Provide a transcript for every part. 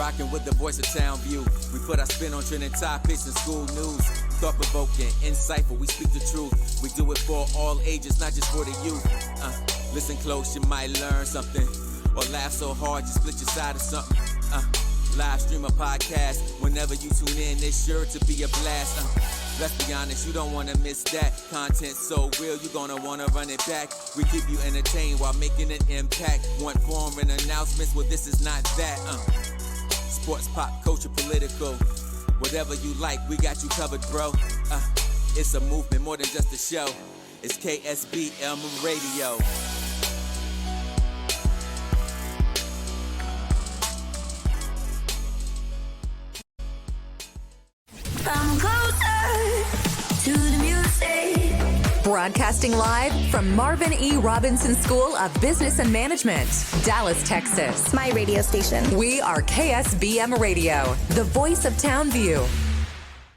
Rocking with the voice of town view. We put our spin on trending topics and school news. Thought-provoking, insightful, we speak the truth. We do it for all ages, not just for the youth. Listen close, you might learn something. Or laugh so hard, you split your side of something. Live stream a podcast. Whenever you tune in, it's sure to be a blast. Let's be honest, you don't want to miss that. Content so real, you're going to want to run it back. We keep you entertained while making an impact. Want foreign announcements? Well, this is not that. Sports, pop, culture, political. Whatever you like, we got you covered, bro. It's a movement more than just a show. It's KSBM Radio. Come closer to the music. Broadcasting live from Marvin E. Robinson School of Business and Management, Dallas, Texas. My radio station. We are KSBM Radio, the voice of Townview.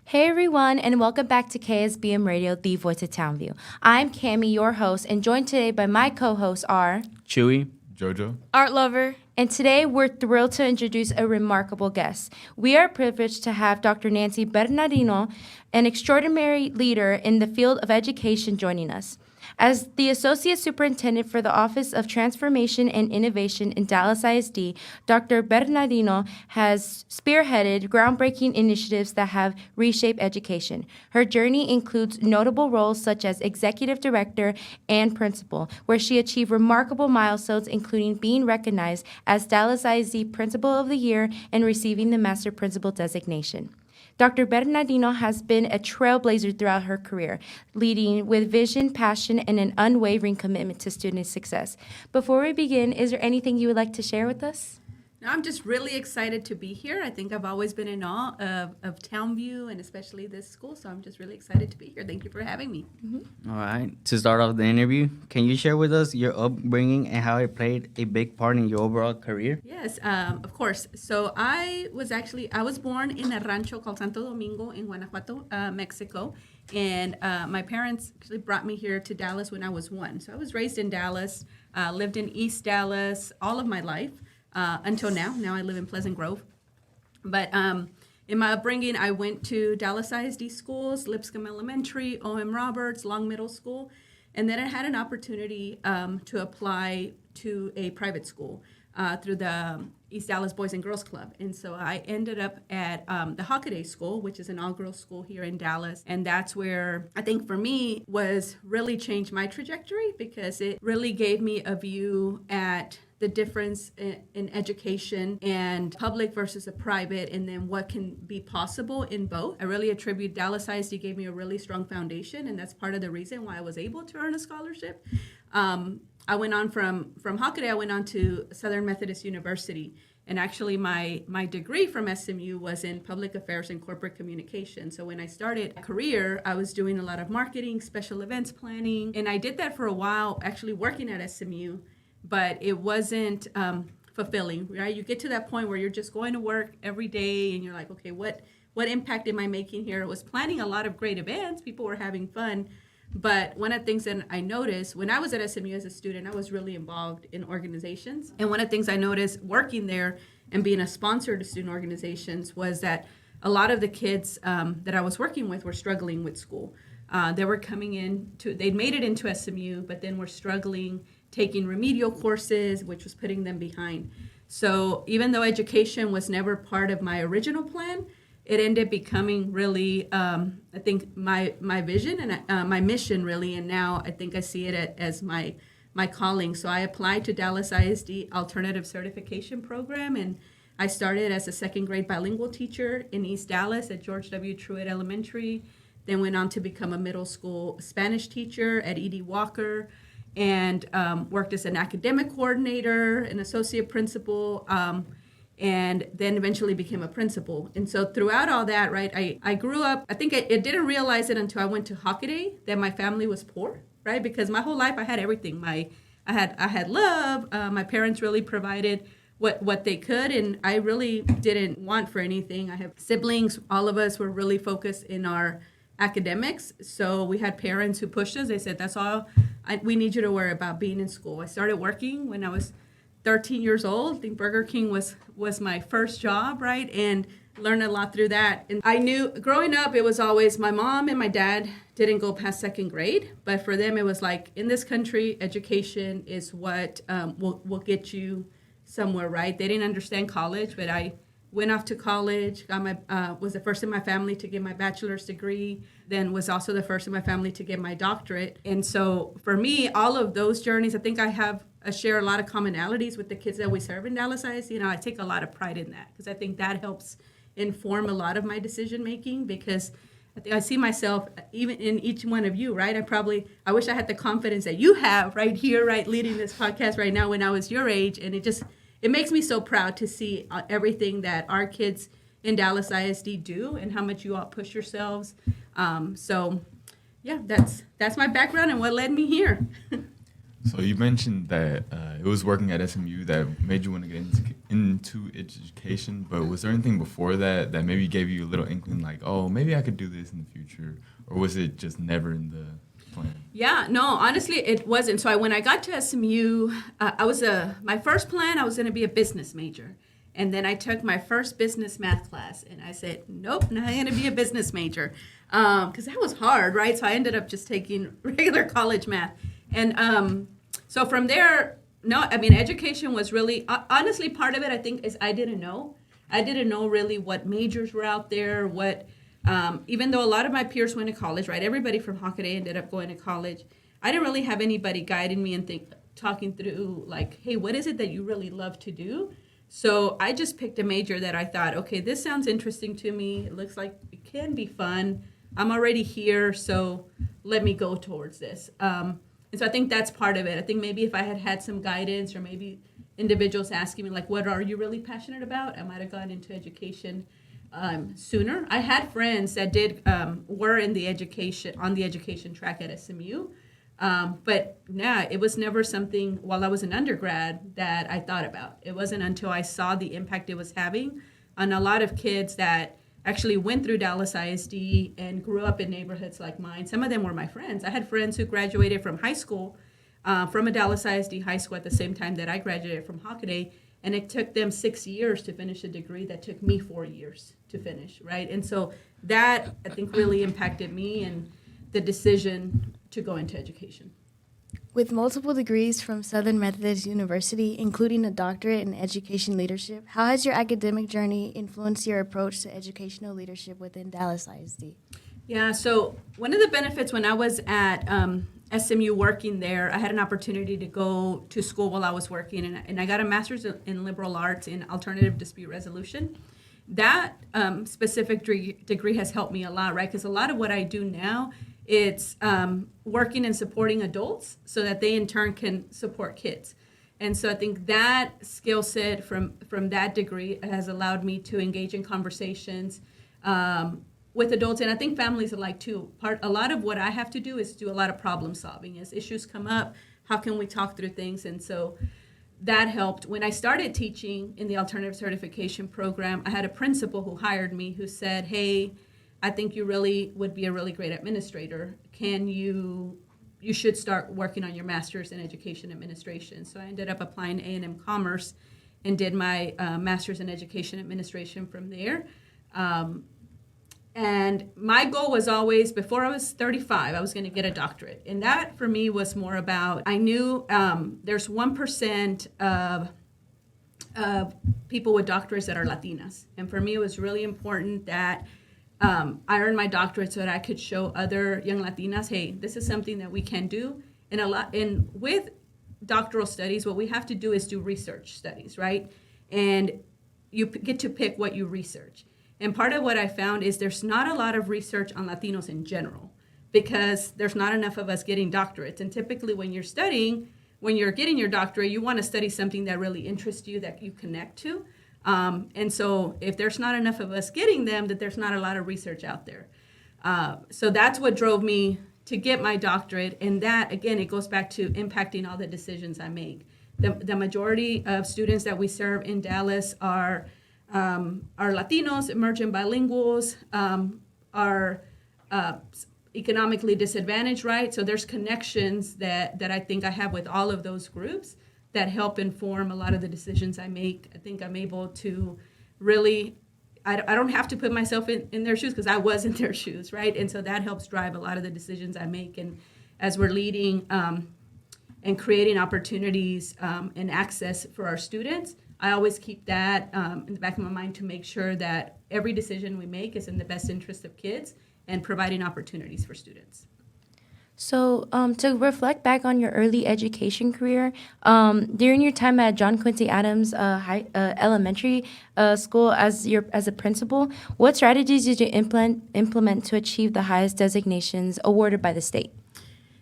Hey everyone, and welcome back to KSBM Radio, the voice of Townview. I'm Cammie, your host, and joined today by my co-hosts are Chewy, Jojo, Art Lover, and today we're thrilled to introduce a remarkable guest. We are privileged to have Dr. Nancy Bernardino, an extraordinary leader in the field of education, joining us. As the Associate Superintendent for the Office of Transformation and Innovation in Dallas ISD, Dr. Bernardino has spearheaded groundbreaking initiatives that have reshaped education. Her journey includes notable roles such as Executive Director and Principal, where she achieved remarkable milestones, including being recognized as Dallas ISD Principal of the Year and receiving the Master Principal designation. Dr. Bernardino has been a trailblazer throughout her career, leading with vision, passion, and an unwavering commitment to student success. Before we begin, is there anything you would like to share with us? I'm just really excited to be here. I think I've always been in awe of Townview and especially this school, so I'm just really excited to be here. Thank you for having me. Mm-hmm. All right. To start off the interview, can you share with us your upbringing and how it played a big part in your overall career? Yes, of course. So I was born in a rancho called Santo Domingo in Guanajuato, Mexico. And my parents actually brought me here to Dallas when I was 1. So I was raised in Dallas, lived in East Dallas all of my life. Until now. Now I live in Pleasant Grove. But in my upbringing, I went to Dallas ISD schools, Lipscomb Elementary, O.M. Roberts, Long Middle School. And then I had an opportunity to apply to a private school through the East Dallas Boys and Girls Club. And so I ended up at the Hockaday School, which is an all-girls school here in Dallas. And that's where I think for me was really changed my trajectory because it really gave me a view at the difference in education and public versus a private, and then what can be possible in both. I really attribute Dallas ISD gave me a really strong foundation, and that's part of the reason why I was able to earn a scholarship. I went on from Hockaday, I went on to Southern Methodist University. And actually, my degree from SMU was in public affairs and corporate communication. So when I started a career, I was doing a lot of marketing, special events planning, and I did that for a while, actually working at SMU. But it wasn't fulfilling, right? You get to that point where you're just going to work every day and you're like, okay, what impact am I making here? I was planning a lot of great events. People were having fun. But one of the things that I noticed when I was at SMU as a student, I was really involved in organizations. And one of the things I noticed working there and being a sponsor to student organizations was that a lot of the kids that I was working with were struggling with school. They were they'd made it into SMU, but then were struggling taking remedial courses, which was putting them behind. So even though education was never part of my original plan, it ended up becoming really, I think, my vision and my mission, really. And now I think I see it as my calling. So I applied to Dallas ISD Alternative Certification Program, and I started as a second grade bilingual teacher in East Dallas at George W. Truett Elementary, then went on to become a middle school Spanish teacher at E.D. Walker, and worked as an academic coordinator, an associate principal, and then eventually became a principal. And so throughout all that, right, I grew up, I think I didn't realize it until I went to Hockaday that my family was poor, right? Because my whole life I had everything. I had love. My parents really provided what they could, and I really didn't want for anything. I have siblings. All of us were really focused in our academics. So we had parents who pushed us. They said, that's all we need you to worry about, being in school. I started working when I was 13 years old. I think Burger King was my first job, right? And learned a lot through that. And I knew growing up, it was always my mom and my dad didn't go past second grade, but for them, it was like, in this country, education is what will get you somewhere, right? They didn't understand college, but I went off to college, got was the first in my family to get my bachelor's degree, then was also the first in my family to get my doctorate. And so for me, all of those journeys, I think I share a lot of commonalities with the kids that we serve in Dallas ISD. I take a lot of pride in that because I think that helps inform a lot of my decision making, because I see myself even in each one of you, right? I wish I had the confidence that you have right here, right, leading this podcast right now when I was your age. And it makes me so proud to see everything that our kids in Dallas ISD do and how much you all push yourselves. So yeah, that's my background and what led me here. So you mentioned that it was working at SMU that made you want to get into education, but was there anything before that that maybe gave you a little inkling like, oh, maybe I could do this in the future? Or was it just never in the plan? Yeah, no, honestly, it wasn't. So when I got to SMU, my first plan, I was going to be a business major. And then I took my first business math class, and I said, nope, not going to be a business major, because that was hard, right? So I ended up just taking regular college math. And so from there, education was really, honestly, part of it, I think, is I didn't know. I didn't know really what majors were out there, even though a lot of my peers went to college, right? Everybody from Hockaday ended up going to college. I didn't really have anybody guiding me and talking through, like, hey, what is it that you really love to do? So I just picked a major that I thought, okay, this sounds interesting to me. It looks like it can be fun. I'm already here, so let me go towards this. And so I think that's part of it. I think maybe if I had some guidance, or maybe individuals asking me, like, what are you really passionate about? I might have gone into education sooner. I had friends that were in on the education track at SMU. But it was never something while I was an undergrad that I thought about. It wasn't until I saw the impact it was having on a lot of kids that actually went through Dallas ISD and grew up in neighborhoods like mine. Some of them were my friends. I had friends who graduated from high school, from a Dallas ISD high school at the same time that I graduated from Hockaday, and it took them 6 years to finish a degree that took me 4 years to finish, right? And so that, I think, really impacted me and the decision to go into education. With multiple degrees from Southern Methodist University, including a doctorate in education leadership, how has your academic journey influenced your approach to educational leadership within Dallas ISD? Yeah, so one of the benefits when I was at SMU working there, I had an opportunity to go to school while I was working, and I got a master's in liberal arts in alternative dispute resolution. That specific degree has helped me a lot, right? Because a lot of what I do now, it's working and supporting adults so that they in turn can support kids. And so I think that skill set from that degree has allowed me to engage in conversations with adults, and I think families alike too. A lot of what I have to do is do a lot of problem solving. As issues come up, how can we talk through things? And so that helped. When I started teaching in the alternative certification program, I had a principal who hired me who said, hey, I think you really would be a really great administrator. You should start working on your master's in education administration. So I ended up applying A&M Commerce and did my master's in education administration from there. And my goal was always, before I was 35, I was going to get a doctorate. And that for me was more about, I knew there's 1% of people with doctorates that are Latinas. And for me, it was really important that I earned my doctorate so that I could show other young Latinas, hey, this is something that we can do. And with doctoral studies, what we have to do is do research studies, right? And you get to pick what you research. And part of what I found is there's not a lot of research on Latinos in general because there's not enough of us getting doctorates. And typically when you're getting your doctorate, you want to study something that really interests you, that you connect to. And so if there's not enough of us getting them, that there's not a lot of research out there. So that's what drove me to get my doctorate. And that, again, it goes back to impacting all the decisions I make. The majority of students that we serve in Dallas are Latinos, emerging bilinguals, are economically disadvantaged, right? So there's connections that I think I have with all of those groups that help inform a lot of the decisions I make. I think I'm able to really, I don't have to put myself in their shoes because I was in their shoes, right? And so that helps drive a lot of the decisions I make. And as we're leading and creating opportunities and access for our students, I always keep that in the back of my mind to make sure that every decision we make is in the best interest of kids and providing opportunities for students. So, to reflect back on your early education career, during your time at John Quincy Adams Elementary School as a principal, what strategies did you implement to achieve the highest designations awarded by the state?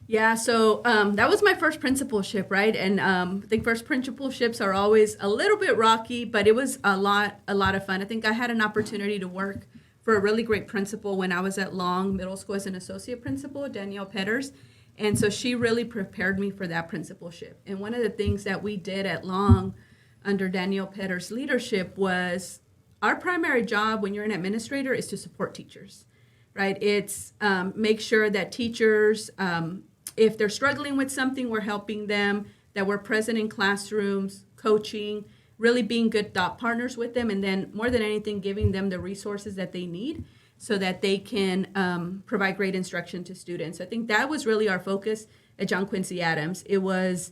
Yeah, so that was my first principalship, right? And I think first principalships are always a little bit rocky, but it was a lot of fun. I think I had an opportunity to work for a really great principal when I was at Long Middle School as an associate principal, Danielle Petters. And so she really prepared me for that principalship. And one of the things that we did at Long under Danielle Petters' leadership was our primary job when you're an administrator is to support teachers, right? It's make sure that teachers, if they're struggling with something, we're helping them, that we're present in classrooms, coaching, really being good thought partners with them, and then more than anything, giving them the resources that they need so that they can provide great instruction to students. I think that was really our focus at John Quincy Adams. It was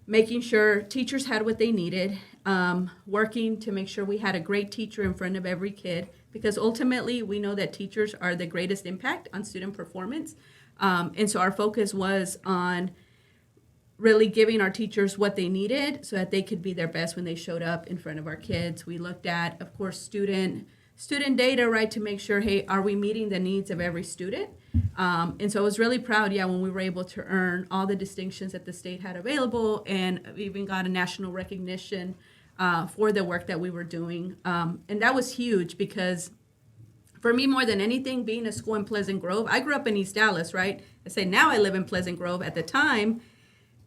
making sure teachers had what they needed, working to make sure we had a great teacher in front of every kid, because ultimately we know that teachers are the greatest impact on student performance. And so our focus was on really giving our teachers what they needed so that they could be their best when they showed up in front of our kids. We looked at, of course, student data, right, to make sure, hey, are we meeting the needs of every student? And so I was really proud, when we were able to earn all the distinctions that the state had available, and we even got a national recognition for the work that we were doing. And that was huge because for me, more than anything, being a school in Pleasant Grove, I grew up in East Dallas, right? I say now I live in Pleasant Grove. At the time,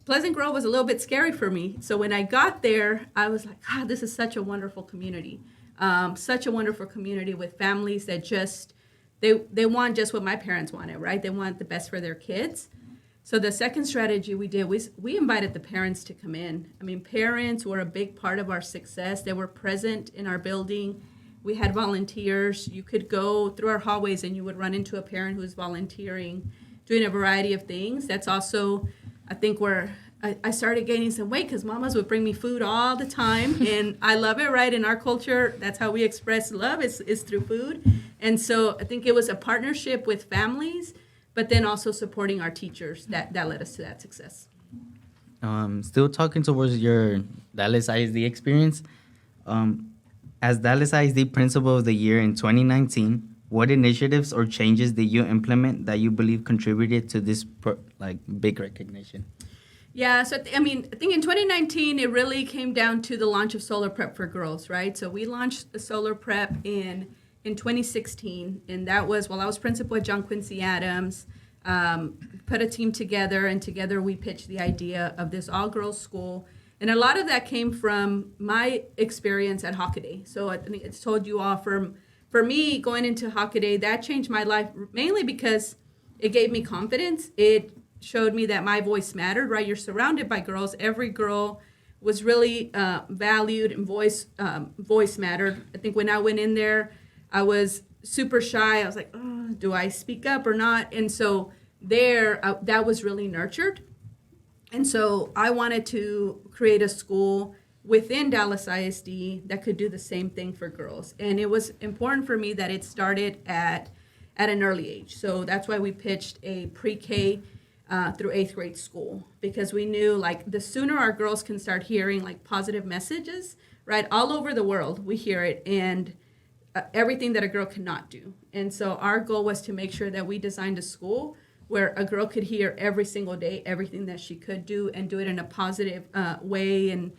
Pleasant Grove was a little bit scary for me. So when I got there, I was like, God, this is such a wonderful community. Such a wonderful community with families that just, they want just what my parents wanted, right? They want the best for their kids. So the second strategy we did was we invited the parents to come in. I mean, parents were a big part of our success. They were present in our building. We had volunteers. You could go through our hallways and you would run into a parent who was volunteering, doing a variety of things. That's also, I think, where I started gaining some weight because mamas would bring me food all the time. And I love it, right? In our culture, that's how we express love is through food. And so I think it was a partnership with families, but then also supporting our teachers that led us to that success. Still talking towards your Dallas ISD experience. As Dallas ISD Principal of the Year in 2019, what initiatives or changes did you implement that you believe contributed to this big recognition? Yeah, so I think in 2019, it really came down to the launch of Solar Prep for Girls, right? So we launched the Solar Prep in 2016, and that was while I was principal at John Quincy Adams, put a team together, and together we pitched the idea of this all-girls school. And a lot of that came from my experience at Hockaday. So I think it's told you all, for me, going into Hockaday, that changed my life, mainly because it gave me confidence. It showed me that my voice mattered, right? You're surrounded by girls. Every girl was really valued, and voice mattered. I think when I went in there, I was super shy. I was like, oh, do I speak up or not? And so there, that was really nurtured. And so I wanted to create a school within Dallas ISD that could do the same thing for girls. And it was important for me that it started at an early age. So that's why we pitched a pre-K through 8th grade school, because we knew the sooner our girls can start hearing positive messages, right? All over the world, we hear it, and everything that a girl cannot do. And so our goal was to make sure that we designed a school where a girl could hear every single day everything that she could do and do it in a positive way, and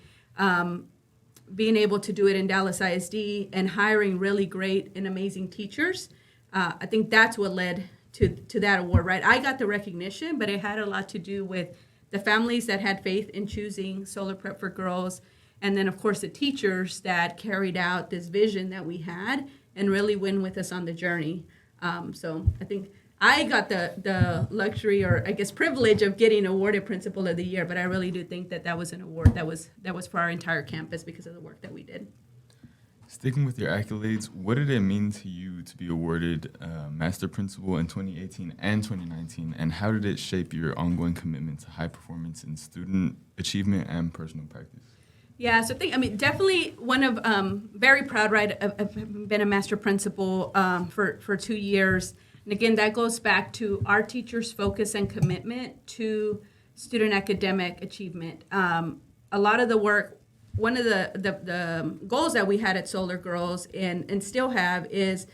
being able to do it in Dallas ISD and hiring really great and amazing teachers. I think that's what led to that award, right? I got the recognition, but it had a lot to do with the families that had faith in choosing Solar Prep for Girls, and then, of course, the teachers that carried out this vision that we had and really went with us on the journey. So I think I got the luxury, or I guess privilege, of getting awarded Principal of the Year, but I really do think that was an award that was for our entire campus because of the work that we did. Sticking with your accolades, what did it mean to you to be awarded Master Principal in 2018 and 2019, and how did it shape your ongoing commitment to high performance in student achievement and personal practice? Yeah, so definitely one of, very proud, right, of been a Master Principal for 2 years. And again, that goes back to our teachers' focus and commitment to student academic achievement. A lot of the work, one of the goals that we had at Solar Girls and still have is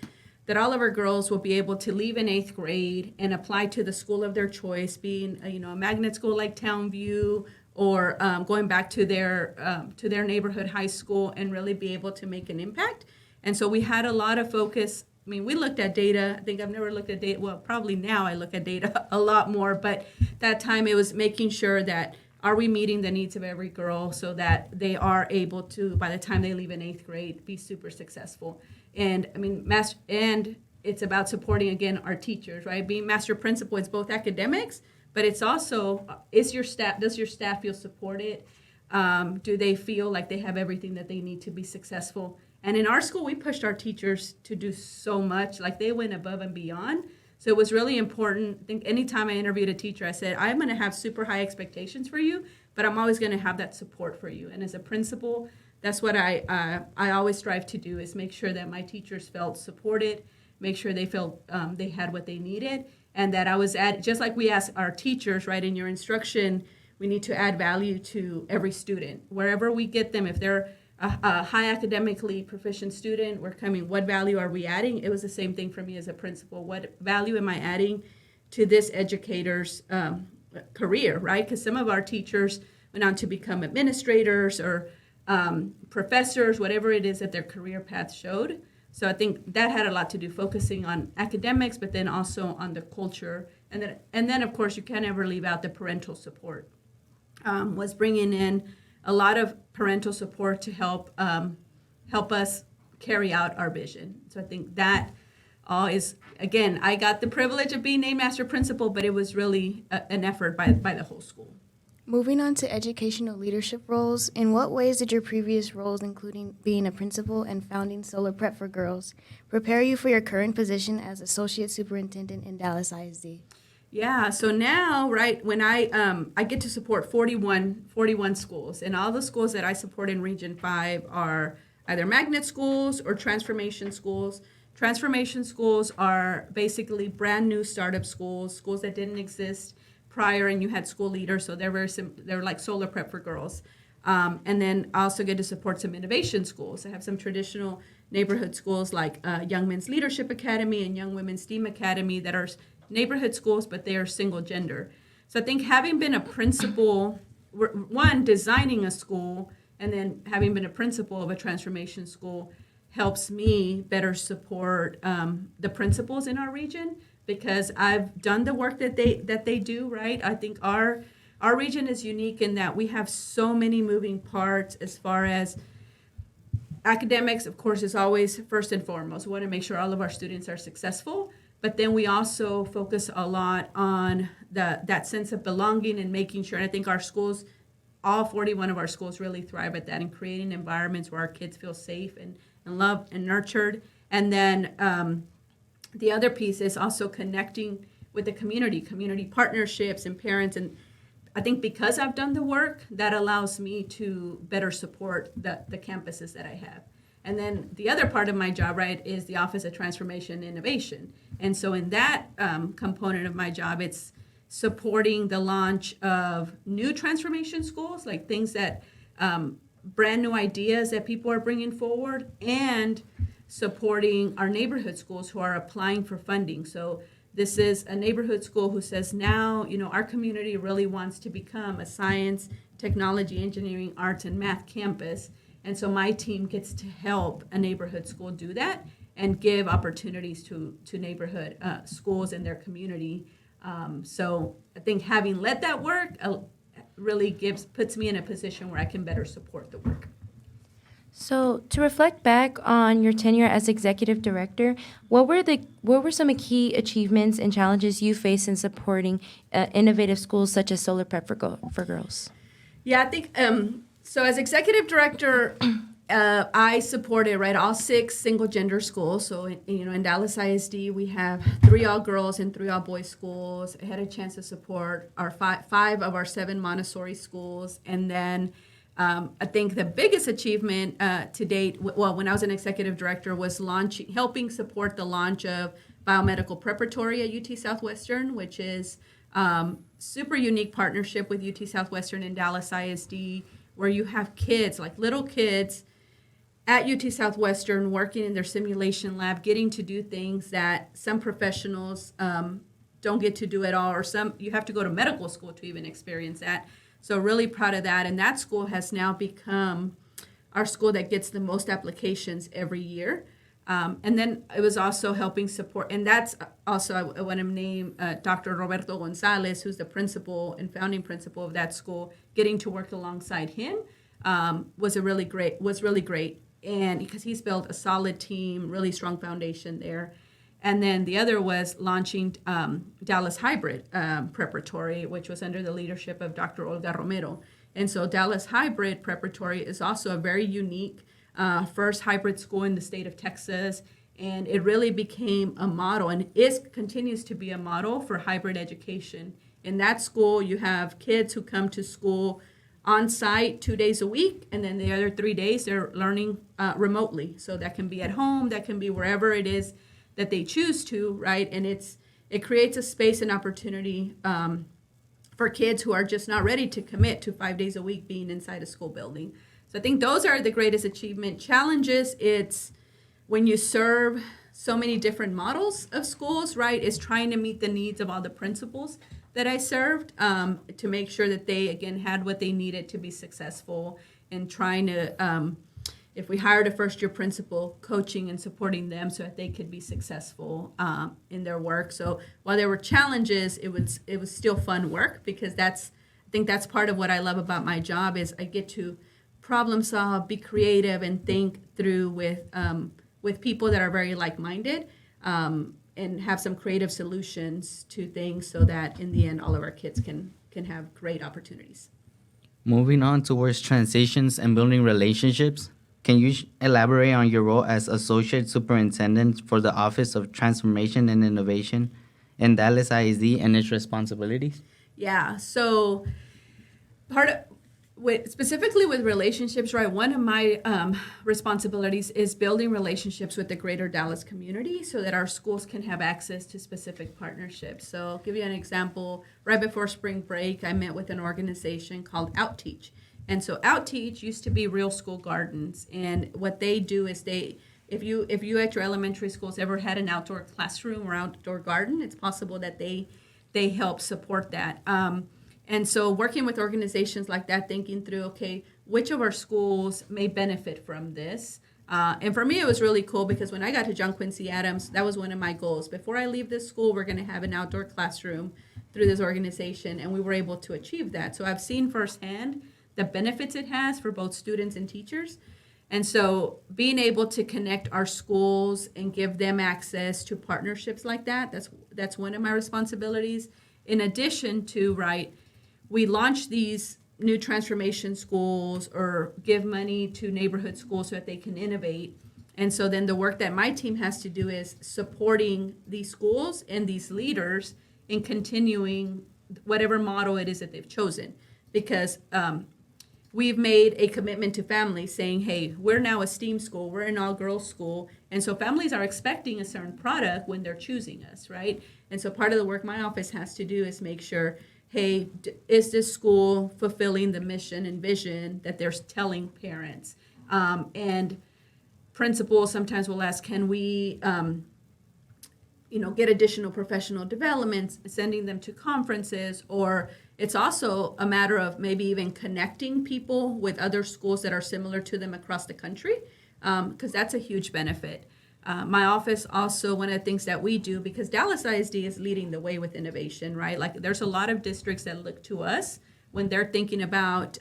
that all of our girls will be able to leave in 8th grade and apply to the school of their choice, being a magnet school like Townview, or going back to their neighborhood high school and really be able to make an impact. And so we had a lot of focus. I mean, we looked at data. I think I've never looked at data. Well, probably now I look at data a lot more, but that time it was making sure that are we meeting the needs of every girl so that they are able to, by the time they leave in 8th grade, be super successful. And I mean, and it's about supporting, again, our teachers, right? Being Master Principal, it's both academics, but it's also, does your staff feel supported? Do they feel like they have everything that they need to be successful? And in our school, we pushed our teachers to do so much, like they went above and beyond. So it was really important. I think anytime I interviewed a teacher, I said, I'm going to have super high expectations for you, but I'm always going to have that support for you. And as a principal, that's what I always strive to do, is make sure that my teachers felt supported, make sure they felt they had what they needed, and that I was just like we ask our teachers, right, in your instruction, we need to add value to every student. Wherever we get them, if they're a high academically proficient student, we're coming, what value are we adding? It was the same thing for me as a principal. What value am I adding to this educator's career, right? Because some of our teachers went on to become administrators or professors, whatever it is that their career path showed. So I think that had a lot to do, focusing on academics, but then also on the culture. And then of course, you can't ever leave out the parental support. Was bringing in a lot of parental support to help us carry out our vision. So I think that is, again, I got the privilege of being named Master Principal, but it was really an effort by the whole school. Moving on to educational leadership roles, in what ways did your previous roles, including being a principal and founding Solar Prep for Girls, prepare you for your current position as Associate Superintendent in Dallas ISD? Yeah, so now, right, when I get to support 41 schools, and all the schools that I support in Region 5 are either magnet schools or transformation schools. Transformation schools are basically brand new startup schools that didn't exist prior, and you had school leaders, so they're like Solar Prep for Girls. And then I also get to support some innovation schools. I have some traditional neighborhood schools like Young Men's Leadership Academy and Young Women's STEAM Academy that are neighborhood schools, but they are single gender. So I think having been a principal, one, designing a school, and then having been a principal of a transformation school helps me better support the principals in our region, because I've done the work that they do, right? I think our region is unique in that we have so many moving parts as far as academics, of course, is always first and foremost. We want to make sure all of our students are successful, but then we also focus a lot on that sense of belonging and making sure, and I think our schools, all 41 of our schools really thrive at that, and creating environments where our kids feel safe and loved and nurtured. And then the other piece is also connecting with the community partnerships and parents. And I think because I've done the work, that allows me to better support the campuses that I have. And then the other part of my job, right, is the Office of Transformation and Innovation. And so in that component of my job, it's supporting the launch of new transformation schools, like things that brand new ideas that people are bringing forward, and supporting our neighborhood schools who are applying for funding. So this is a neighborhood school who says now, our community really wants to become a science, technology, engineering, arts, and math campus. And so my team gets to help a neighborhood school do that and give opportunities to neighborhood schools in their community. So I think having led that work really puts me in a position where I can better support the work. So, to reflect back on your tenure as executive director, what were some key achievements and challenges you faced in supporting innovative schools such as Solar Prep for Girls? Yeah, I think so. As executive director, I supported all 6 single gender schools. So in Dallas ISD, we have 3 all girls and 3 all boys schools. I had a chance to support our 5 of our 7 Montessori schools, and then I think the biggest achievement to date, when I was an executive director, was helping support the launch of biomedical preparatory at UT Southwestern, which is super unique partnership with UT Southwestern and Dallas ISD, where you have kids, like little kids at UT Southwestern working in their simulation lab, getting to do things that some professionals don't get to do at all, or you have to go to medical school to even experience that. So really proud of that. And that school has now become our school that gets the most applications every year. And then it was also helping support, and that's also, I want to name Dr. Roberto Gonzalez, who's the principal and founding principal of that school. Getting to work alongside him was really great. And because he's built a solid team, really strong foundation there. And then the other was launching Dallas Hybrid Preparatory, which was under the leadership of Dr. Olga Romero. And so Dallas Hybrid Preparatory is also a very unique first hybrid school in the state of Texas. And it really became a model, and continues to be a model for hybrid education. In that school, you have kids who come to school on site 2 days a week, and then the other 3 days they're learning remotely. So that can be at home, that can be wherever it is that they choose to, right? And it creates a space and opportunity for kids who are just not ready to commit to 5 days a week being inside a school building. So I think those are the greatest achievement. Challenges, it's when you serve so many different models of schools, right? Is trying to meet the needs of all the principals that I served to make sure that they, again, had what they needed to be successful, and trying to, if we hired a first-year principal, coaching and supporting them so that they could be successful in their work. So while there were challenges, it was still fun work, because I think that's part of what I love about my job is I get to problem solve, be creative, and think through with people that are very like-minded, and have some creative solutions to things so that in the end all of our kids can have great opportunities. Moving on towards transitions and building relationships, can you elaborate on your role as Associate Superintendent for the Office of Transformation and Innovation in Dallas ISD and its responsibilities? Yeah, so specifically with relationships, right, one of my responsibilities is building relationships with the greater Dallas community so that our schools can have access to specific partnerships. So I'll give you an example. Right before spring break, I met with an organization called Outteach. And so Outteach used to be Real School Gardens. And what they do is if you at your elementary schools ever had an outdoor classroom or outdoor garden, it's possible that they help support that. And so working with organizations like that, thinking through, okay, which of our schools may benefit from this? And for me, it was really cool because when I got to John Quincy Adams, that was one of my goals. Before I leave this school, we're going to have an outdoor classroom through this organization, and we were able to achieve that. So I've seen firsthand the benefits it has for both students and teachers. And so being able to connect our schools and give them access to partnerships like that's one of my responsibilities. In addition to, right, we launch these new transformation schools or give money to neighborhood schools so that they can innovate. And so then the work that my team has to do is supporting these schools and these leaders in continuing whatever model it is that they've chosen. Because we've made a commitment to families saying, hey, we're now a STEAM school, we're an all-girls school, and so families are expecting a certain product when they're choosing us, right? And so part of the work my office has to do is make sure, hey, is this school fulfilling the mission and vision that they're telling parents? And principals sometimes will ask, can we get additional professional developments, sending them to conferences, or it's also a matter of maybe even connecting people with other schools that are similar to them across the country, because that's a huge benefit. My office also, one of the things that we do, because Dallas ISD is leading the way with innovation, right? Like there's a lot of districts that look to us when they're thinking about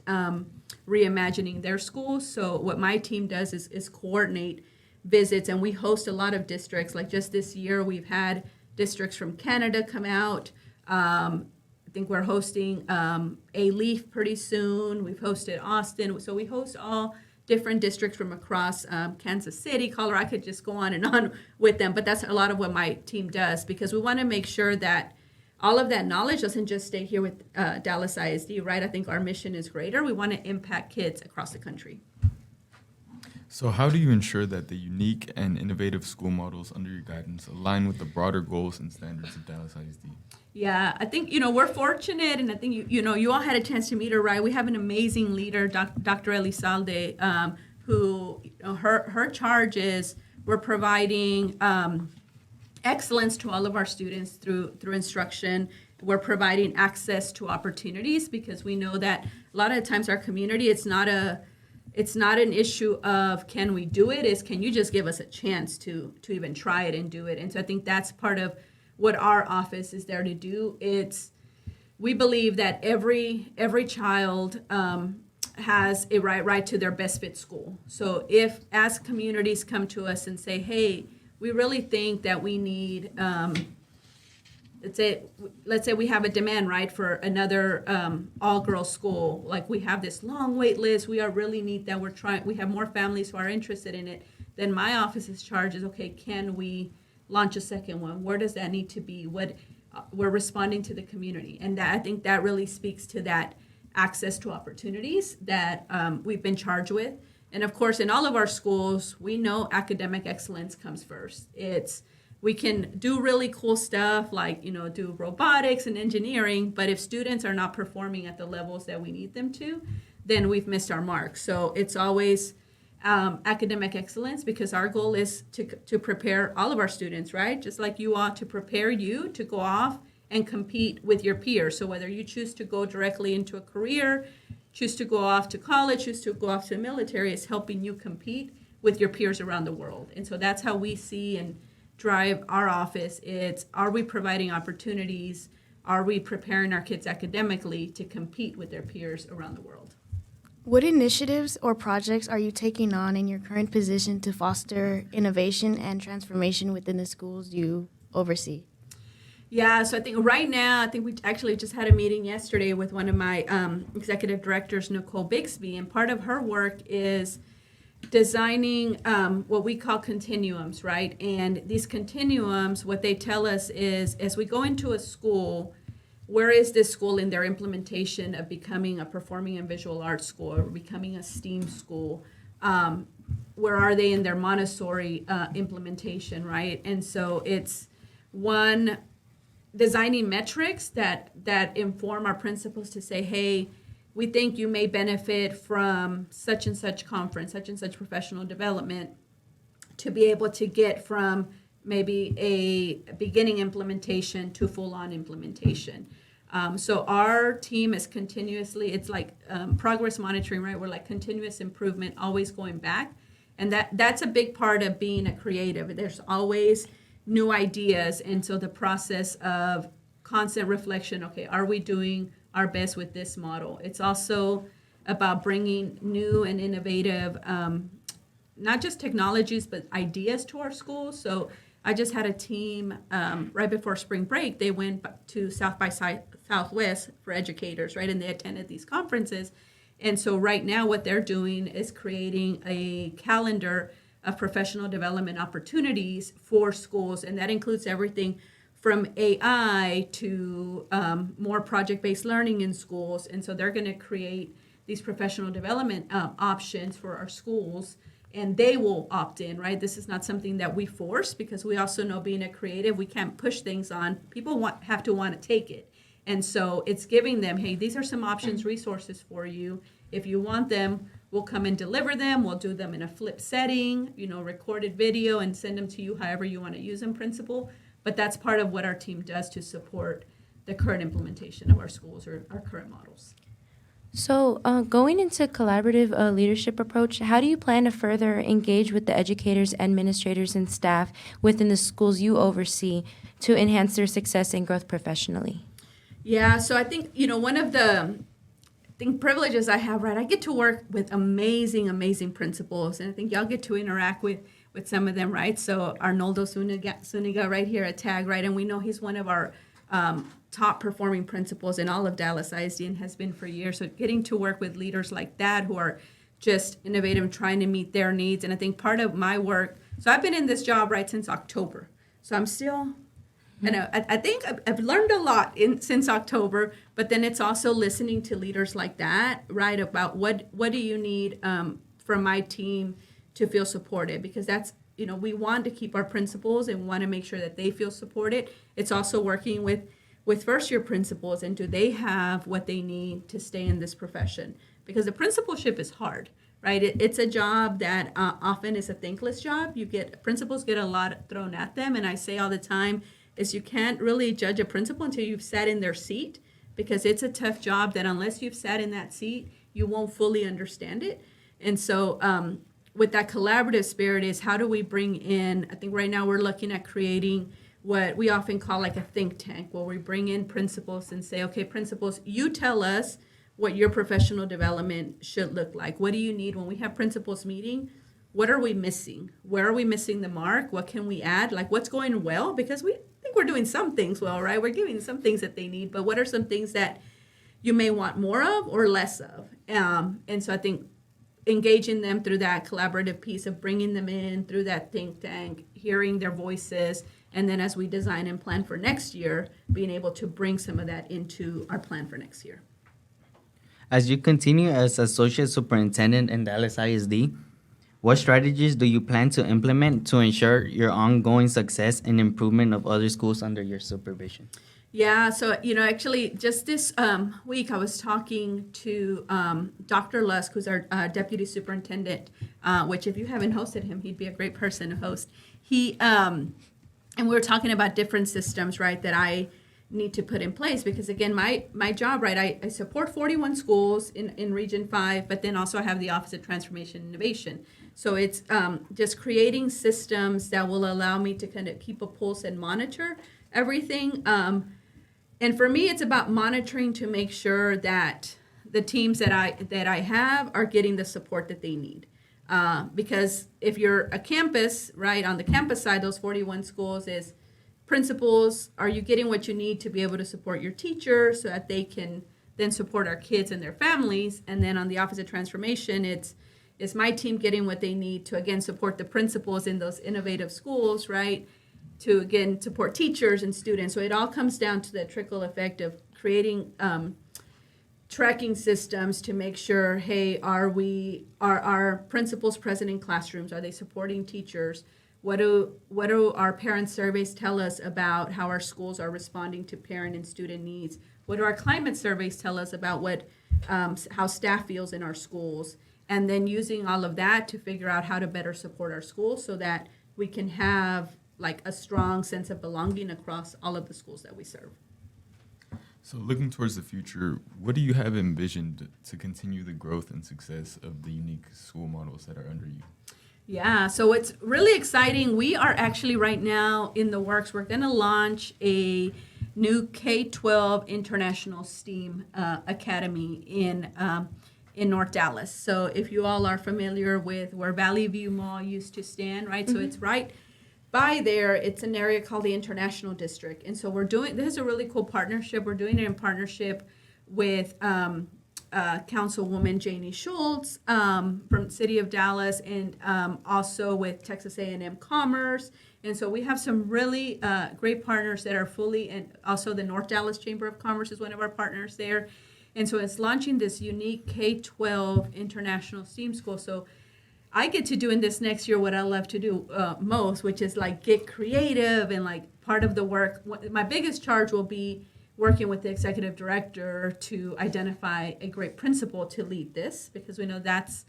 reimagining their schools. So what my team does is coordinate visits, and we host a lot of districts. Like just this year, we've had districts from Canada come out. I think we're hosting a Leaf pretty soon. We've hosted Austin. So we host all different districts from across Kansas City, Colorado. I could just go on and on with them, but that's a lot of what my team does, because we want to make sure that all of that knowledge doesn't just stay here with Dallas ISD, right? I think our mission is greater. We want to impact kids across the country. So how do you ensure that the unique and innovative school models under your guidance align with the broader goals and standards of Dallas ISD? Yeah, I think, we're fortunate, and I think, you all had a chance to meet her, right? We have an amazing leader, Dr. Elizalde, who, her charge is we're providing excellence to all of our students through instruction. We're providing access to opportunities, because we know that a lot of times our community, it's not an issue of can we do it, is can you just give us a chance to even try it and do it. And so I think that's part of what our office is there to do. We believe that every child has a right to their best fit school. So if as communities come to us and say, hey, we really think that we need, let's say we have a demand, right, for another all-girls school. Like we have this long wait list. We really need that. We have more families who are interested in it. Then my office's charge is, okay, can we launch a second one? Where does that need to be? We're responding to the community. And I think that really speaks to that access to opportunities that we've been charged with. And of course, in all of our schools, we know academic excellence comes first. We can do really cool stuff like, do robotics and engineering, but if students are not performing at the levels that we need them to, then we've missed our mark. So it's always academic excellence, because our goal is to prepare all of our students, right? Just like you ought to prepare you to go off and compete with your peers. So whether you choose to go directly into a career, choose to go off to college, choose to go off to the military, it's helping you compete with your peers around the world. And so that's how we see and drive our office. Are we providing opportunities? Are we preparing our kids academically to compete with their peers around the world? What initiatives or projects are you taking on in your current position to foster innovation and transformation within the schools you oversee? Yeah, so I think right now, we actually just had a meeting yesterday with one of my executive directors, Nicole Bixby, and part of her work is designing what we call continuums, right? And these continuums, what they tell us is, as we go into a school, where is this school in their implementation of becoming a performing and visual arts school or becoming a STEAM school? Where are they in their Montessori implementation, right? And so it's one, designing metrics that inform our principals to say, hey, we think you may benefit from such and such conference, such and such professional development, to be able to get from maybe a beginning implementation to full-on implementation. So our team is continuously, it's like progress monitoring, right? We're like continuous improvement, always going back. And that's a big part of being a creative. There's always new ideas. And so the process of constant reflection, okay, are we doing our best with this model? It's also about bringing new and innovative, not just technologies, but ideas to our schools. So I just had a team right before spring break. They went to South by Southwest for educators, right? And they attended these conferences. And so right now what they're doing is creating a calendar of professional development opportunities for schools. And that includes everything from AI to more project-based learning in schools. And so they're going to create these professional development options for our schools, and they will opt in, right? This is not something that we force, because we also know, being a creative, we can't push things on. People have to want to take it. And so it's giving them, hey, these are some options, resources for you. If you want them, we'll come and deliver them. We'll do them in a flip setting, recorded video, and send them to you however you want to use them, principal. But that's part of what our team does to support the current implementation of our schools or our current models. So going into collaborative leadership approach, how do you plan to further engage with the educators, administrators, and staff within the schools you oversee to enhance their success and growth professionally? Yeah, so I think, one of the think privileges I have, right? I get to work with amazing principals, and I think y'all get to interact with some of them, right? So Arnoldo Zuniga right here at TAG, right? And we know he's one of our top performing principals in all of Dallas ISD and has been for years. So getting to work with leaders like that who are just innovative, trying to meet their needs. And I think part of my work, so I've been in this job, right, since October. So I'm still, I think I've learned a lot since October, but then it's also listening to leaders like that, right, about what do you need from my team to feel supported, because that's, we want to keep our principals and want to make sure that they feel supported. It's also working with first-year principals, and do they have what they need to stay in this profession? Because the principalship is hard, right? It's a job that often is a thankless job. Principals get a lot thrown at them, and I say all the time is you can't really judge a principal until you've sat in their seat, because it's a tough job that unless you've sat in that seat, you won't fully understand it. And so with that collaborative spirit is how do we bring in, I think right now we're looking at creating what we often call like a think tank, where we bring in principals and say, okay, principals, you tell us what your professional development should look like. What do you need when we have principals meeting? What are we missing? Where are we missing the mark? What can we add? Like what's going well? Because we think we're doing some things well, right? We're giving some things that they need, but what are some things that you may want more of or less of? And so I think engaging them through that collaborative piece of bringing them in through that think tank, hearing their voices, and then as we design and plan for next year, being able to bring some of that into our plan for next year. As you continue as Associate Superintendent in Dallas ISD, what strategies do you plan to implement to ensure your ongoing success and improvement of other schools under your supervision? Yeah, so, actually just this week I was talking to Dr. Lusk, who's our Deputy Superintendent, which if you haven't hosted him, he'd be a great person to host. And we were talking about different systems, right, that I need to put in place, because again, my job, right, I support 41 schools in Region 5, but then also I have the Office of Transformation and Innovation. So it's just creating systems that will allow me to kind of keep a pulse and monitor everything. And for me, it's about monitoring to make sure that the teams that I have are getting the support that they need. Because if you're a campus, right, on the campus side, those 41 schools is principals, are you getting what you need to be able to support your teachers so that they can then support our kids and their families? And then on the Office of Transformation, it's my team getting what they need to, again, support the principals in those innovative schools, right? To, again, support teachers and students. So it all comes down to the trickle effect of creating tracking systems to make sure, hey, are our principals present in classrooms? Are they supporting teachers? What do our parent surveys tell us about how our schools are responding to parent and student needs? What do our climate surveys tell us about how staff feels in our schools? And then using all of that to figure out how to better support our schools so that we can have like a strong sense of belonging across all of the schools that we serve. So looking towards the future, what do you have envisioned to continue the growth and success of the unique school models that are under you? Yeah, so it's really exciting. We are actually right now in the works. We're going to launch a new K-12 International STEAM Academy in North Dallas. So if you all are familiar with where Valley View Mall used to stand, right? Mm-hmm. So it's right by there. It's an area called the International District. And so this is a really cool partnership. We're doing it in partnership with Councilwoman Janie Schultz from the City of Dallas, and also with Texas A&M Commerce. And so we have some really great partners that are fully, and also the North Dallas Chamber of Commerce is one of our partners there. And so it's launching this unique K-12 International STEAM School. So I get to do in this next year what I love to do most, which is like get creative, and like part of the work, my biggest charge will be working with the executive director to identify a great principal to lead this, because we know that's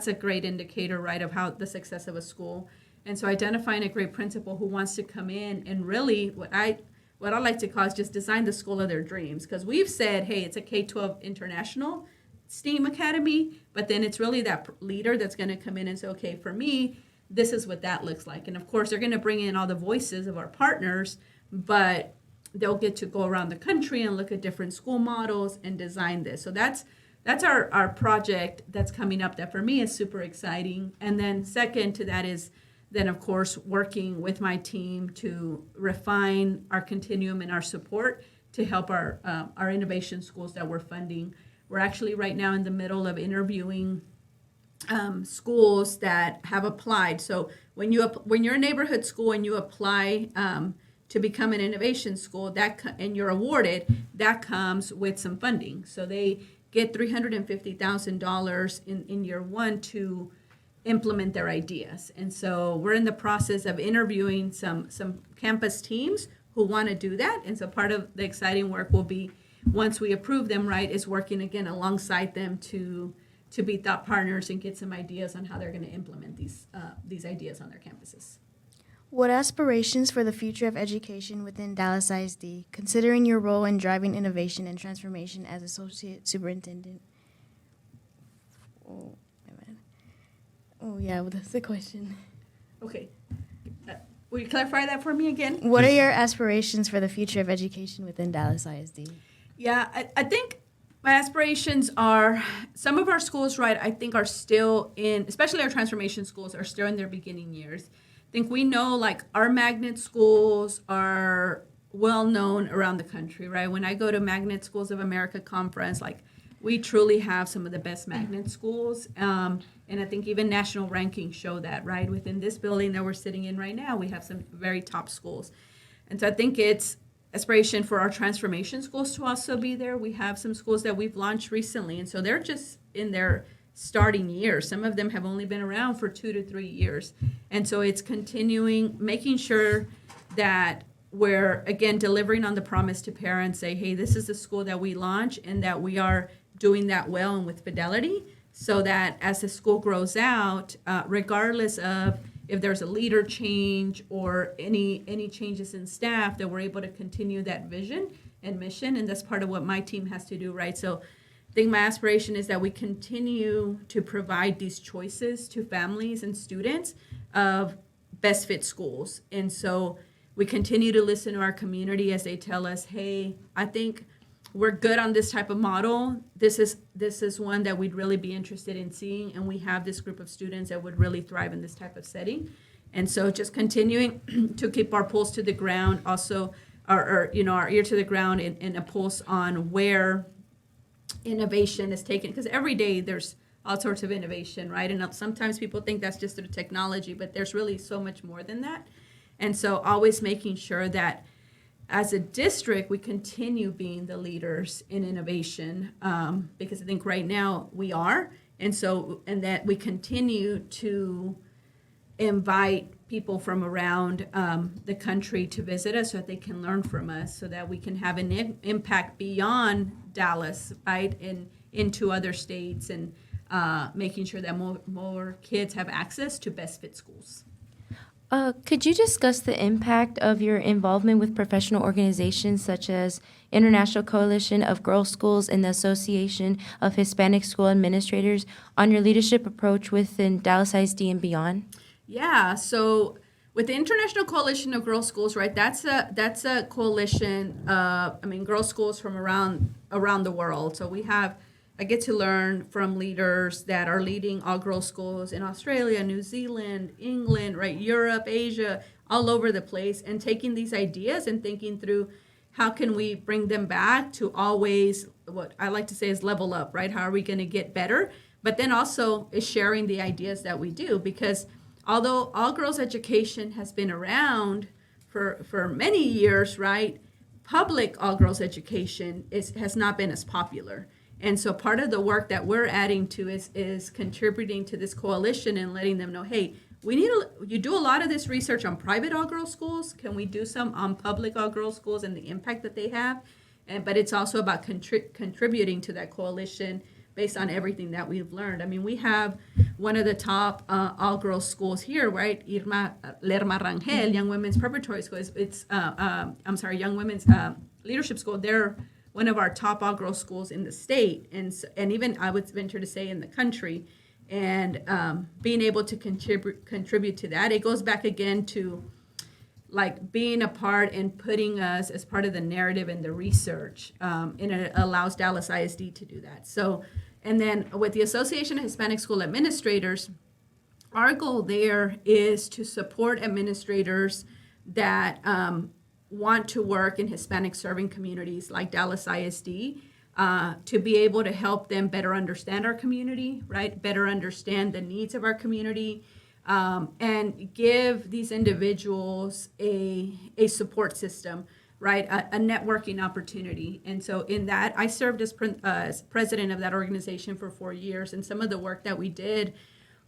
a great indicator, right, of how the success of a school. And so identifying a great principal who wants to come in and really what I like to call is just design the school of their dreams. Because we've said, hey, it's a K-12 International STEAM Academy, but then it's really that leader that's going to come in and say, okay, for me, this is what that looks like. And of course, they're going to bring in all the voices of our partners, but they'll get to go around the country and look at different school models and design this. So that's that's our project that's coming up that for me is super exciting. And then second to that is then, of course, working with my team to refine our continuum and our support to help our innovation schools that we're funding. We're actually right now in the middle of interviewing schools that have applied. So when you're a neighborhood school and you apply to become an innovation school, and you're awarded, that comes with some funding. So they get $350,000 in year one to implement their ideas. And so we're in the process of interviewing some campus teams who want to do that. And so part of the exciting work will be, once we approve them, right, is working again alongside them to be thought partners and get some ideas on how they're going to implement these ideas on their campuses. What aspirations for the future of education within Dallas ISD, considering your role in driving innovation and transformation as Associate Superintendent? Oh, yeah, well, that's the question. Okay. Will you clarify that for me again? What are your aspirations for the future of education within Dallas ISD? Yeah, I think my aspirations are, some of our schools, right, I think are still especially our transformation schools, are still in their beginning years. I think we know, like, our magnet schools are well known around the country, right? When I go to Magnet Schools of America conference, like, we truly have some of the best magnet schools. And I think even national rankings show that, right? Within this building that we're sitting in right now, we have some very top schools. And so I think it's aspiration for our transformation schools to also be there. We have some schools that we've launched recently, and so they're just in their starting years. Some of them have only been around for 2 to 3 years. And so it's continuing, making sure that we're, again, delivering on the promise to parents, say, hey, this is the school that we launch, and that we are doing that well and with fidelity, so that as the school grows out, regardless of if there's a leader change or any changes in staff, that we're able to continue that vision and mission. And that's part of what my team has to do, right? So I think my aspiration is that we continue to provide these choices to families and students of best fit schools. And so we continue to listen to our community as they tell us, hey, I think we're good on this type of model. This is one that we'd really be interested in seeing, and we have this group of students that would really thrive in this type of setting. And so just continuing to keep our pulse to the ground, also our ear to the ground, and a pulse on where innovation is taken, because every day there's all sorts of innovation, right? And sometimes people think that's just through technology, but there's really so much more than that. And so always making sure that as a district, we continue being the leaders in innovation, because I think right now we are, and that we continue to invite people from around the country to visit us so that they can learn from us, so that we can have an impact beyond Dallas, right, into other states, and making sure that more kids have access to best fit schools. Could you discuss the impact of your involvement with professional organizations such as International Coalition of Girls Schools and the Association of Hispanic School Administrators on your leadership approach within Dallas ISD and beyond? Yeah, so with the International Coalition of Girls Schools, right, that's a coalition of, girls schools from around the world. So I get to learn from leaders that are leading all girls schools in Australia, New Zealand, England, right, Europe, Asia, all over the place, and taking these ideas and thinking through how can we bring them back to always, what I like to say is level up, right? How are we going to get better? But then also is sharing the ideas that we do, because although all girls education has been around for many years, right, public all girls education has not been as popular. And so part of the work that we're adding to is contributing to this coalition and letting them know, hey, you do a lot of this research on private all-girls schools. Can we do some on public all-girls schools and the impact that they have? But it's also about contributing to that coalition based on everything that we've learned. We have one of the top all-girls schools here, right? Lerma Rangel, Young Women's Preparatory School. Young Women's Leadership School. They're one of our top all-girls schools in the state, and even I would venture to say in the country. And being able to contribute to that, it goes back again to like being a part and putting us as part of the narrative and the research, and it allows Dallas ISD to do that. So And then with the Association of Hispanic School Administrators, our goal there is to support administrators that want to work in Hispanic serving communities like Dallas ISD, to be able to help them better understand our community, right? Better understand the needs of our community, and give these individuals a support system, right? A networking opportunity. And so in that, I served as president of that organization for 4 years. And some of the work that we did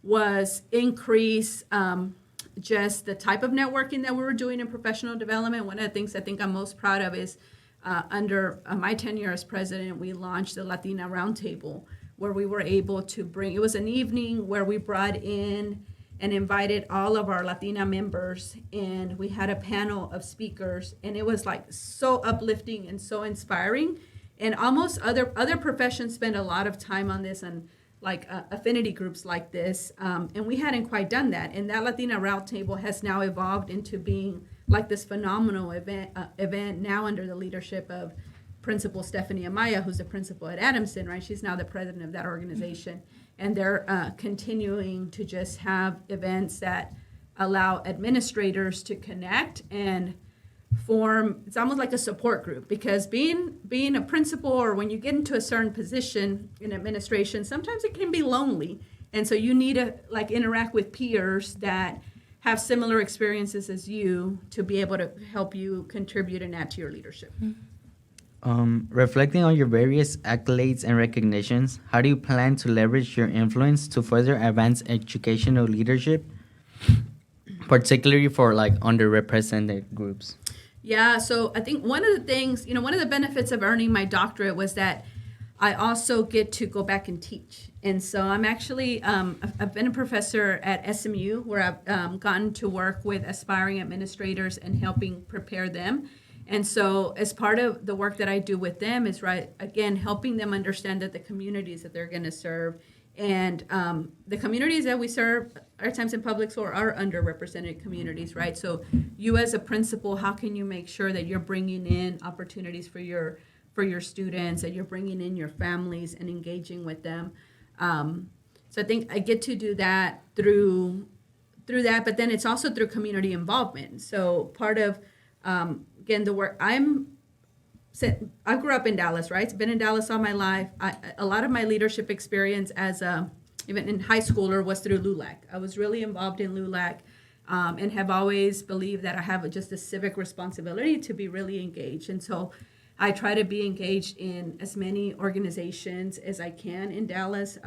was increase just the type of networking that we were doing in professional development. One of the things I think I'm most proud of is under my tenure as president, we launched the Latina Roundtable, where we were able to bring, it was an evening where we brought in and invited all of our Latina members, and we had a panel of speakers, and it was like so uplifting and so inspiring. And almost other professions spend a lot of time on this, and like affinity groups like this, and we hadn't quite done that. And that Latina Roundtable has now evolved into being like this phenomenal event now under the leadership of Principal Stephanie Amaya, who's the principal at Adamson, right? She's now the president of that organization. And they're continuing to just have events that allow administrators to connect and form, it's almost like a support group, because being a principal, or when you get into a certain position in administration, sometimes it can be lonely. And so you need to like interact with peers that have similar experiences as you to be able to help you contribute and add to your leadership. Reflecting on your various accolades and recognitions, how do you plan to leverage your influence to further advance educational leadership, particularly for like underrepresented groups? Yeah, so I think one of the things, one of the benefits of earning my doctorate was that I also get to go back and teach. And so I'm actually, I've been a professor at SMU, where I've gotten to work with aspiring administrators and helping prepare them. And so as part of the work that I do with them is, right, again, helping them understand that the communities that they're going to serve and the communities that we serve, our times in public school, are underrepresented communities, right? So you as a principal, how can you make sure that you're bringing in opportunities for your students, that you're bringing in your families and engaging with them? So I think I get to do that through that, but then it's also through community involvement. So part of again, the work I grew up in Dallas, right? I've been in Dallas all my life. A lot of my leadership experience as even in high schooler was through LULAC. I was really involved in LULAC, and have always believed that I have just a civic responsibility to be really engaged. And so I try to be engaged in as many organizations as I can in Dallas.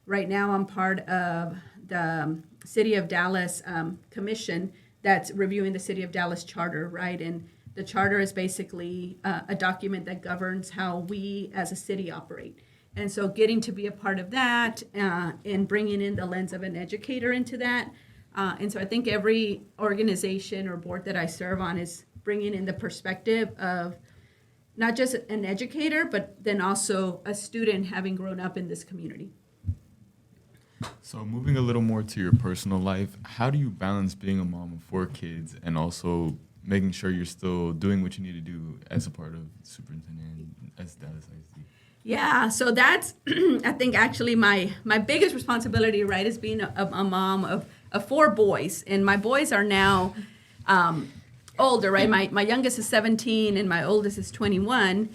Right now I'm part of the City of Dallas commission that's reviewing the City of Dallas charter, right? And the charter is basically a document that governs how we as a city operate. And so getting to be a part of that and bringing in the lens of an educator into that. And so I think every organization or board that I serve on is bringing in the perspective of not just an educator, but then also a student having grown up in this community. So moving a little more to your personal life, how do you balance being a mom of 4 kids and also making sure you're still doing what you need to do as a part of superintendent as Dallas ISD? Yeah, so that's, I think, actually my biggest responsibility, right, is being a mom of 4 boys. And my boys are now older, right? My youngest is 17 and my oldest is 21.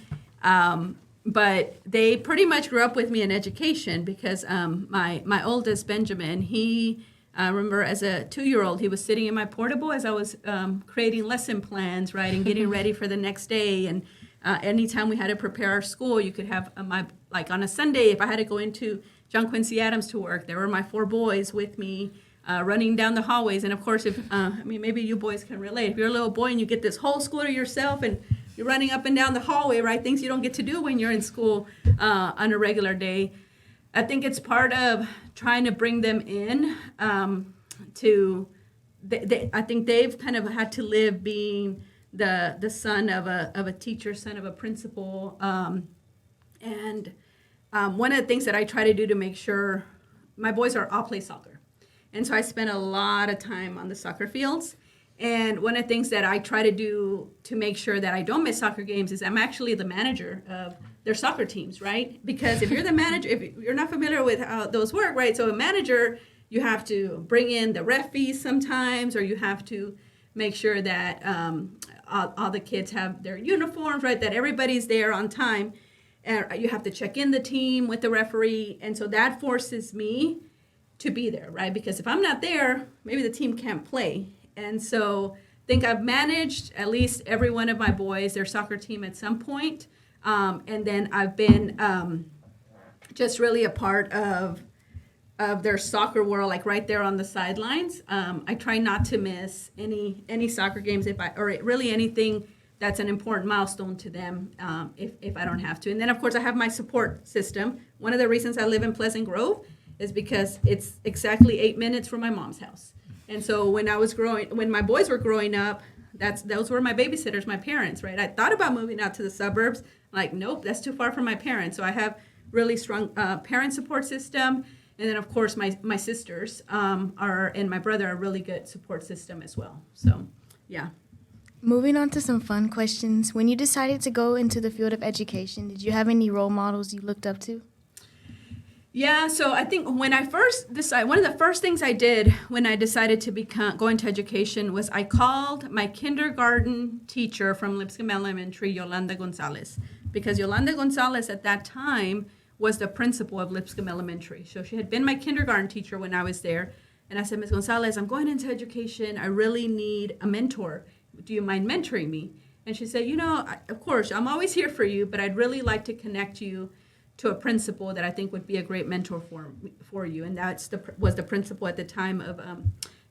But they pretty much grew up with me in education because my oldest, Benjamin, he, I remember as a 2-year-old, he was sitting in my portable as I was creating lesson plans, right, and getting ready for the next day. And anytime we had to prepare our school, you could have like on a Sunday, if I had to go into John Quincy Adams to work, there were my 4 boys with me running down the hallways. And of course, if maybe you boys can relate. If you're a little boy and you get this whole school to yourself and you're running up and down the hallway, right? Things you don't get to do when you're in school on a regular day. I think it's part of trying to bring them in I think they've kind of had to live being the son of a teacher, son of a principal. And one of the things that I try to do to make sure my boys all play soccer. And so I spend a lot of time on the soccer fields. And one of the things that I try to do to make sure that I don't miss soccer games is I'm actually the manager of their soccer teams, right? Because if you're the manager, if you're not familiar with how those work, right? So a manager, you have to bring in the ref fees sometimes, or you have to make sure that all the kids have their uniforms, right? That everybody's there on time. And you have to check in the team with the referee. And so that forces me to be there, right? Because if I'm not there, maybe the team can't play. And so I think I've managed at least every one of my boys, their soccer team at some point. And then I've been just really a part of their soccer world, like right there on the sidelines. I try not to miss any soccer games or really anything that's an important milestone to them if I don't have to. And then, of course, I have my support system. One of the reasons I live in Pleasant Grove is because it's exactly 8 minutes from my mom's house. And so when my boys were growing up, those were my babysitters, my parents, right? I thought about moving out to the suburbs. Like, nope, that's too far from my parents. So I have really strong parent support system. And then, of course, my sisters and my brother are a really good support system as well. So, yeah. Moving on to some fun questions. When you decided to go into the field of education, did you have any role models you looked up to? Yeah, so I think when I first decided, one of the first things I did when I decided to go into education was I called my kindergarten teacher from Lipscomb Elementary, Yolanda Gonzalez, because Yolanda Gonzalez at that time was the principal of Lipscomb Elementary. So she had been my kindergarten teacher when I was there. And I said, Ms. Gonzalez, I'm going into education. I really need a mentor. Do you mind mentoring me? And she said, of course, I'm always here for you, but I'd really like to connect you to a principal that I think would be a great mentor for you. And was the principal at the time of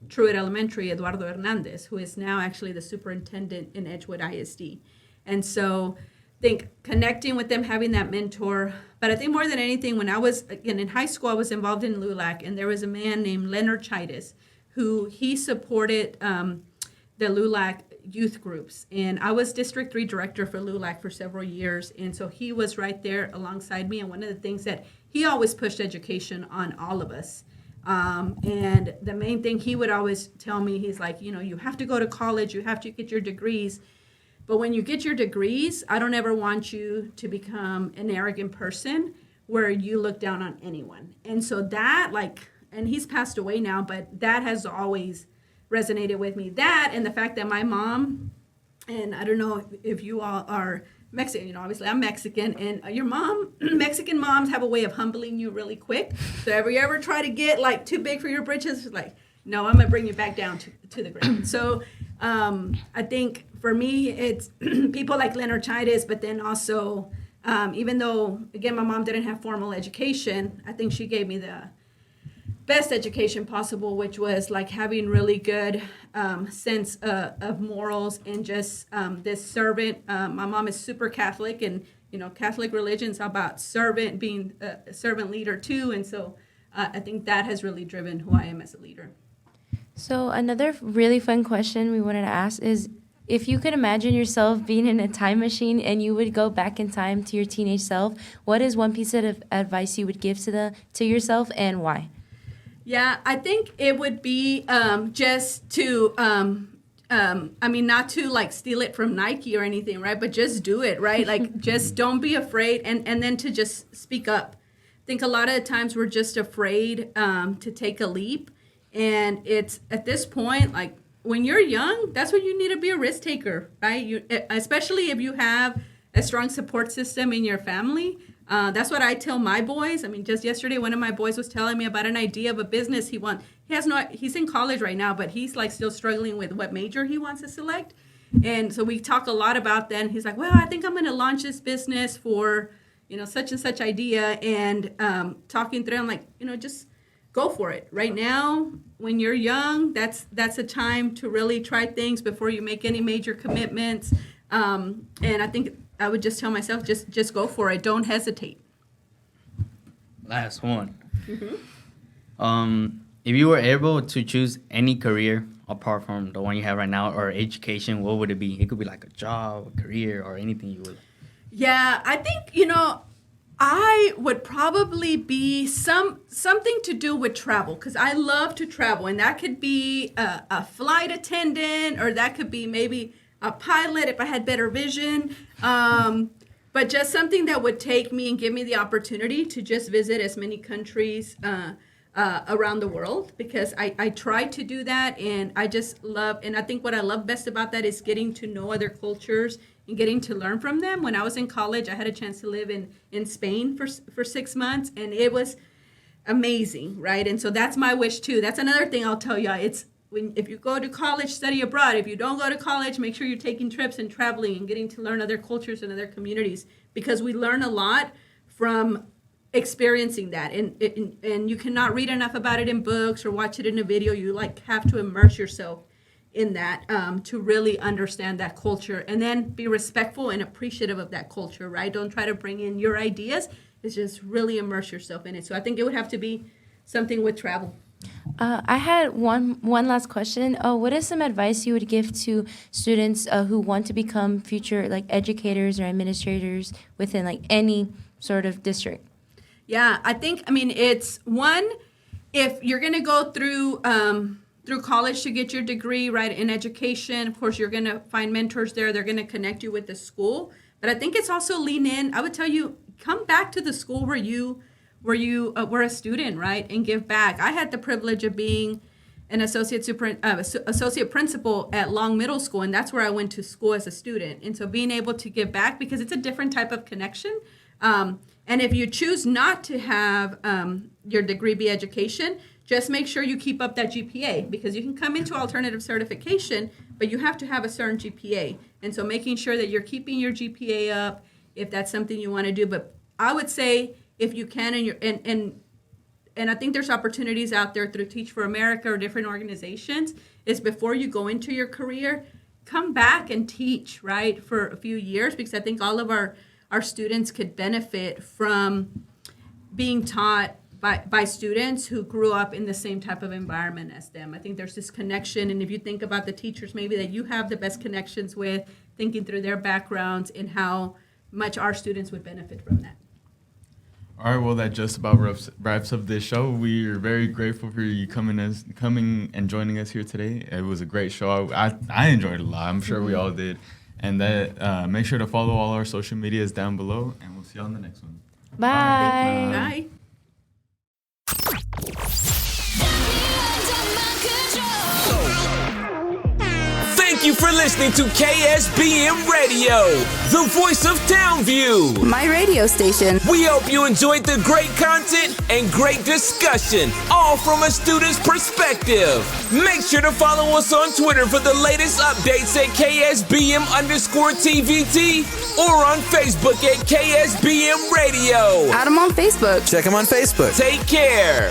Truett Elementary, Eduardo Hernandez, who is now actually the superintendent in Edgewood ISD. And so I think connecting with them, having that mentor. But I think more than anything, when I was, again, in high school, I was involved in LULAC, and there was a man named Leonard Chidas who he supported the LULAC youth groups. And I was District 3 director for LULAC for several years. And so he was right there alongside me. And one of the things that he always pushed education on all of us. And the main thing he would always tell me, he's like, you have to go to college, you have to get your degrees. But when you get your degrees, I don't ever want you to become an arrogant person where you look down on anyone. And so that, and he's passed away now, but that has always resonated with me. That and the fact that my mom, and I don't know if you all are Mexican, obviously I'm Mexican, and your Mexican moms have a way of humbling you really quick. So if you ever try to get too big for your britches, no, I'm gonna bring you back down to the ground. So I think for me, it's people like Leonard Chidas, but then also, even though, again, my mom didn't have formal education, I think she gave me the best education possible, which was having really good sense of morals and just this servant. My mom is super Catholic, and Catholic religion's about being a servant leader too. And so I think that has really driven who I am as a leader. So another really fun question we wanted to ask is, if you could imagine yourself being in a time machine and you would go back in time to your teenage self, what is one piece of advice you would give to yourself, and why? Yeah, I think it would be just to, not to steal it from Nike or anything, right? But just do it, right? Just don't be afraid, and then to just speak up. I think a lot of times we're just afraid to take a leap. And it's at this point, when you're young, that's when you need to be a risk taker, right? Especially if you have a strong support system in your family. That's what I tell my boys. Just yesterday, one of my boys was telling me about an idea of a business he wants. He's in college right now, but he's still struggling with what major he wants to select. And so we talk a lot about that. And he's like, well, I think I'm going to launch this business for, such and such idea. And talking through, I'm like, just go for it. Right now, when you're young, that's a time to really try things before you make any major commitments. And I think I would just tell myself, just go for it. Don't hesitate. Last one. Mm-hmm. If you were able to choose any career apart from the one you have right now or education, what would it be? It could be a job, a career, or anything you would. Yeah, I think, I would probably be something to do with travel, because I love to travel, and that could be a flight attendant, or that could be maybe a pilot if I had better vision. But but just something that would take me and give me the opportunity to just visit as many countries around the world, because I try to do that, and I just love, and I think what I love best about that is getting to know other cultures and getting to learn from them. When I was in college, I had a chance to live in Spain for 6 months, and it was amazing, right? And so that's my wish too. That's another thing I'll tell you. If you go to college, study abroad. If you don't go to college, make sure you're taking trips and traveling and getting to learn other cultures and other communities, because we learn a lot from experiencing that. And you cannot read enough about it in books or watch it in a video. You have to immerse yourself in that to really understand that culture, and then be respectful and appreciative of that culture, right? Don't try to bring in your ideas. It's just really immerse yourself in it. So I think it would have to be something with travel. I had one last question. What is some advice you would give to students who want to become future educators or administrators within any sort of district? Yeah, it's one, if you're going to go through college to get your degree, right, in education, of course, you're going to find mentors there. They're going to connect you with the school. But I think it's also lean in. I would tell you, come back to the school where you were a student, right, and give back. I had the privilege of being an associate principal at Long Middle School, and that's where I went to school as a student. And so being able to give back, because it's a different type of connection. And if you choose not to have your degree be education, just make sure you keep up that GPA, because you can come into alternative certification, but you have to have a certain GPA. And so making sure that you're keeping your GPA up, if that's something you want to do. But I would say, if you can, and I think there's opportunities out there through Teach for America or different organizations, is before you go into your career, come back and teach, right, for a few years, because I think all of our students could benefit from being taught by students who grew up in the same type of environment as them. I think there's this connection, and if you think about the teachers maybe that you have the best connections with, thinking through their backgrounds and how much our students would benefit from that. All right, well, that just about wraps up this show. We are very grateful for you coming and joining us here today. It was a great show. I enjoyed it a lot. I'm sure we all did. And that make sure to follow all our social medias down below, and we'll see you on the next one. Bye. Bye. Thank you for listening to KSBM Radio, the voice of Townview. My radio station. We hope you enjoyed the great content and great discussion, all from a student's perspective. Make sure to follow us on Twitter for the latest updates at KSBM_TVT or on Facebook at KSBM Radio. Add them on Facebook. Check them on Facebook. Take care.